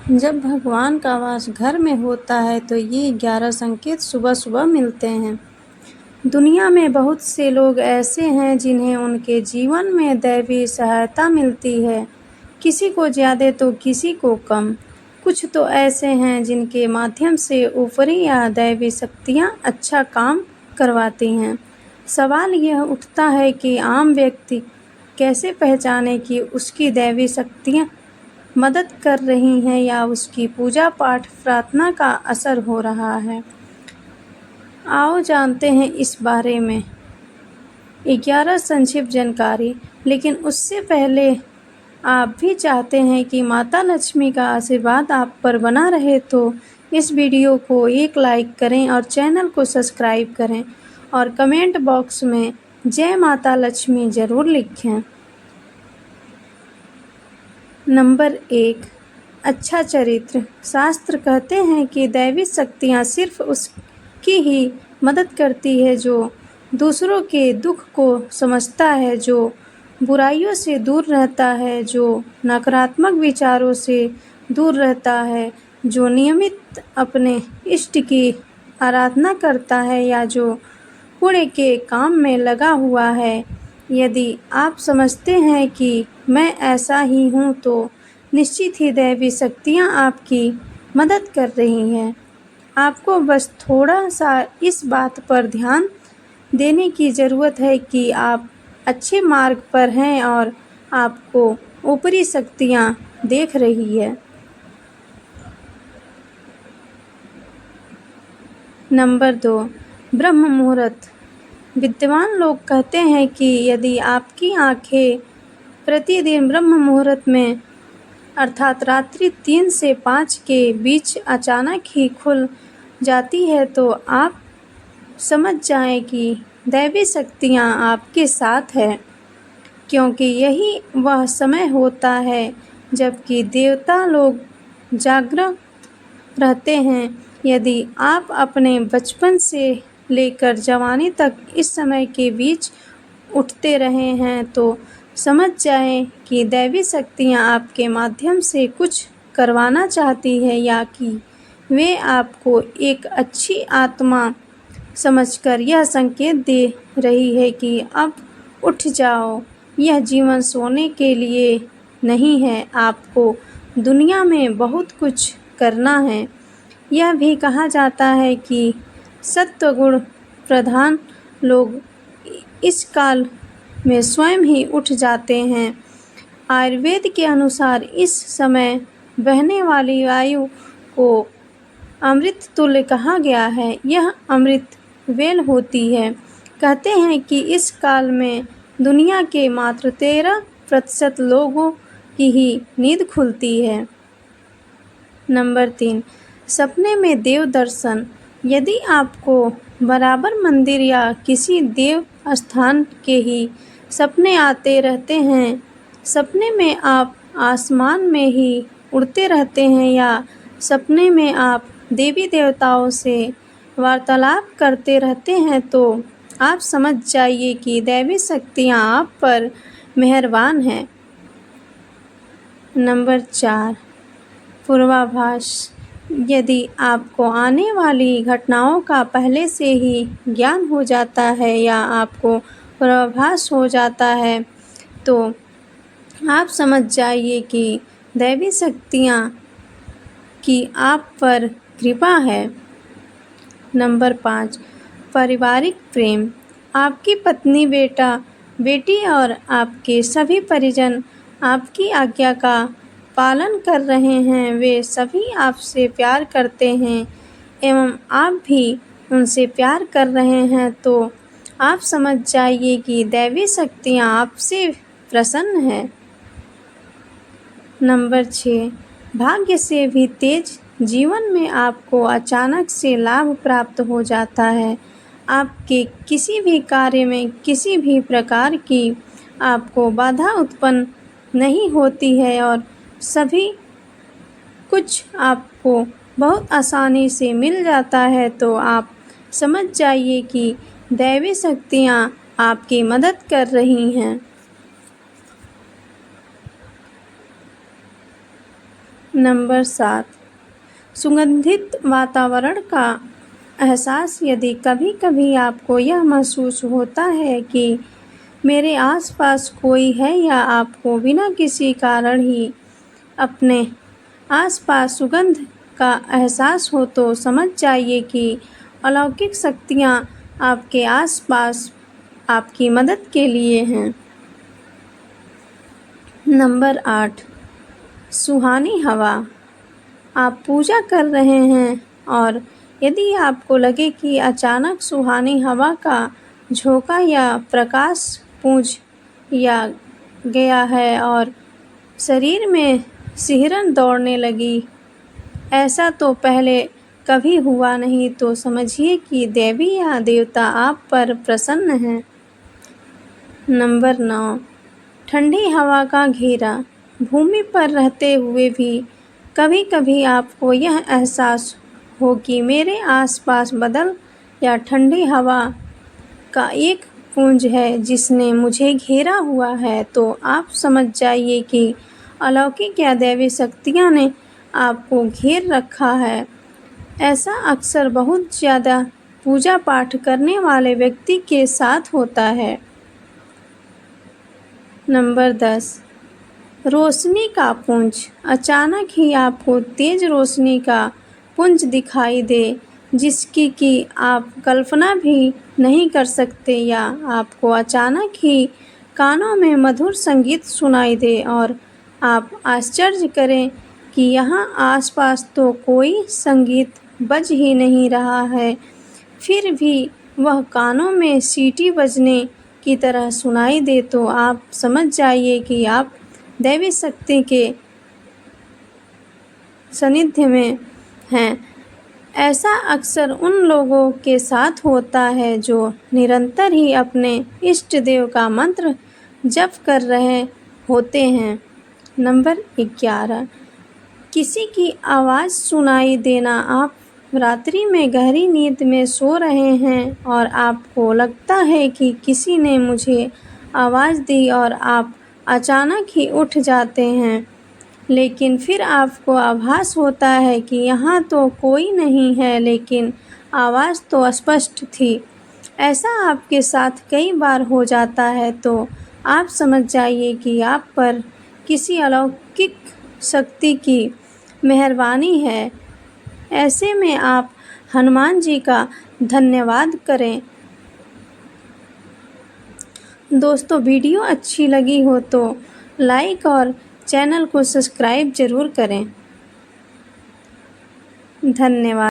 जब भगवान का वास घर में होता है तो ये 11 संकेत सुबह सुबह मिलते हैं। दुनिया में बहुत से लोग ऐसे हैं जिन्हें उनके जीवन में दैवी सहायता मिलती है, किसी को ज़्यादा तो किसी को कम। कुछ तो ऐसे हैं जिनके माध्यम से ऊपरी या दैवी शक्तियाँ अच्छा काम करवाती हैं। सवाल यह उठता है कि आम व्यक्ति कैसे पहचाने कि उसकी दैवी शक्तियाँ मदद कर रही हैं या उसकी पूजा पाठ प्रार्थना का असर हो रहा है। आओ जानते हैं इस बारे में 11 संक्षिप्त जानकारी। लेकिन उससे पहले आप भी चाहते हैं कि माता लक्ष्मी का आशीर्वाद आप पर बना रहे तो इस वीडियो को एक लाइक करें और चैनल को सब्सक्राइब करें और कमेंट बॉक्स में जय माता लक्ष्मी ज़रूर लिखें। नंबर 1, अच्छा चरित्र। शास्त्र कहते हैं कि दैवी शक्तियाँ सिर्फ उसकी ही मदद करती है जो दूसरों के दुख को समझता है, जो बुराइयों से दूर रहता है, जो नकारात्मक विचारों से दूर रहता है, जो नियमित अपने इष्ट की आराधना करता है या जो पुण्य के काम में लगा हुआ है। यदि आप समझते हैं कि मैं ऐसा ही हूँ तो निश्चित ही दैवी शक्तियाँ आपकी मदद कर रही हैं। आपको बस थोड़ा सा इस बात पर ध्यान देने की ज़रूरत है कि आप अच्छे मार्ग पर हैं और आपको ऊपरी शक्तियाँ देख रही है। नंबर 2, ब्रह्म मुहूर्त। विद्वान लोग कहते हैं कि यदि आपकी आँखें प्रतिदिन ब्रह्म मुहूर्त में अर्थात रात्रि 3 से 5 के बीच अचानक ही खुल जाती है तो आप समझ जाएं कि दैवी शक्तियाँ आपके साथ हैं, क्योंकि यही वह समय होता है जबकि देवता लोग जागृत रहते हैं। यदि आप अपने बचपन से लेकर जवानी तक इस समय के बीच उठते रहे हैं तो समझ जाएं कि दैवी शक्तियाँ आपके माध्यम से कुछ करवाना चाहती है या कि वे आपको एक अच्छी आत्मा समझकर यह संकेत दे रही है कि अब उठ जाओ, यह जीवन सोने के लिए नहीं है, आपको दुनिया में बहुत कुछ करना है। यह भी कहा जाता है कि सत्वगुण प्रधान लोग इस काल में स्वयं ही उठ जाते हैं। आयुर्वेद के अनुसार इस समय बहने वाली वायु को अमृत तुल्य कहा गया है। यह अमृत वेल होती है। कहते हैं कि इस काल में दुनिया के मात्र 13% लोगों की ही नींद खुलती है। नंबर 3, सपने में देव दर्शन। यदि आपको बराबर मंदिर या किसी देव स्थान के ही सपने आते रहते हैं, सपने में आप आसमान में ही उड़ते रहते हैं या सपने में आप देवी देवताओं से वार्तालाप करते रहते हैं तो आप समझ जाइए कि दैवी शक्तियाँ आप पर मेहरबान हैं। नंबर 4, पूर्वाभास। यदि आपको आने वाली घटनाओं का पहले से ही ज्ञान हो जाता है या आपको पूर्वाभास हो जाता है तो आप समझ जाइए कि दैवी शक्तियाँ की आप पर कृपा है। नंबर 5, पारिवारिक प्रेम। आपकी पत्नी, बेटा, बेटी और आपके सभी परिजन आपकी आज्ञा का पालन कर रहे हैं। वे सभी आपसे प्यार करते हैं एवं आप भी उनसे प्यार कर रहे हैं तो आप समझ जाइए कि दैवी शक्तियाँ आपसे प्रसन्न हैं। नंबर 6, भाग्य से भी तेज। जीवन में आपको अचानक से लाभ प्राप्त हो जाता है। आपके किसी भी कार्य में किसी भी प्रकार की आपको बाधा उत्पन्न नहीं होती है और सभी कुछ आपको बहुत आसानी से मिल जाता है तो आप समझ जाइए कि दैवी शक्तियाँ आपकी मदद कर रही हैं। नंबर 7, सुगंधित वातावरण का एहसास। यदि कभी कभी आपको यह महसूस होता है कि मेरे आसपास कोई है या आपको बिना किसी कारण ही अपने आसपास सुगंध का एहसास हो, तो समझ जाइए कि अलौकिक शक्तियाँ आपके आसपास आपकी मदद के लिए हैं। नंबर 8, सुहानी हवा। आप पूजा कर रहे हैं और यदि आपको लगे कि अचानक सुहानी हवा का झोंका या प्रकाश पूंज या गया है और शरीर में सिहरन दौड़ने लगी, ऐसा तो पहले कभी हुआ नहीं, तो समझिए कि देवी या देवता आप पर प्रसन्न हैं। नंबर 9, ठंडी हवा का घेरा। भूमि पर रहते हुए भी कभी कभी आपको यह एहसास हो कि मेरे आसपास बादल या ठंडी हवा का एक पुंज है जिसने मुझे घेरा हुआ है, तो आप समझ जाइए कि अलौकिक या दैवी शक्तियाँ ने आपको घेर रखा है। ऐसा अक्सर बहुत ज़्यादा पूजा पाठ करने वाले व्यक्ति के साथ होता है। नंबर 10, रोशनी का पुंज। अचानक ही आपको तेज रोशनी का पुंज दिखाई दे जिसकी कि आप कल्पना भी नहीं कर सकते, या आपको अचानक ही कानों में मधुर संगीत सुनाई दे और आप आश्चर्य करें कि यहाँ आसपास तो कोई संगीत बज ही नहीं रहा है, फिर भी वह कानों में सीटी बजने की तरह सुनाई दे, तो आप समझ जाइए कि आप दैवी शक्ति के सानिध्य में हैं। ऐसा अक्सर उन लोगों के साथ होता है जो निरंतर ही अपने इष्ट देव का मंत्र जप कर रहे होते हैं। नंबर 11, किसी की आवाज़ सुनाई देना। आप रात्रि में गहरी नींद में सो रहे हैं और आपको लगता है कि किसी ने मुझे आवाज़ दी और आप अचानक ही उठ जाते हैं, लेकिन फिर आपको आभास होता है कि यहाँ तो कोई नहीं है, लेकिन आवाज़ तो स्पष्ट थी। ऐसा आपके साथ कई बार हो जाता है, तो आप समझ जाइए कि आप पर किसी अलौकिक शक्ति की मेहरबानी है। ऐसे में आप हनुमान जी का धन्यवाद करें। दोस्तों, वीडियो अच्छी लगी हो तो लाइक और चैनल को सब्सक्राइब ज़रूर करें। धन्यवाद।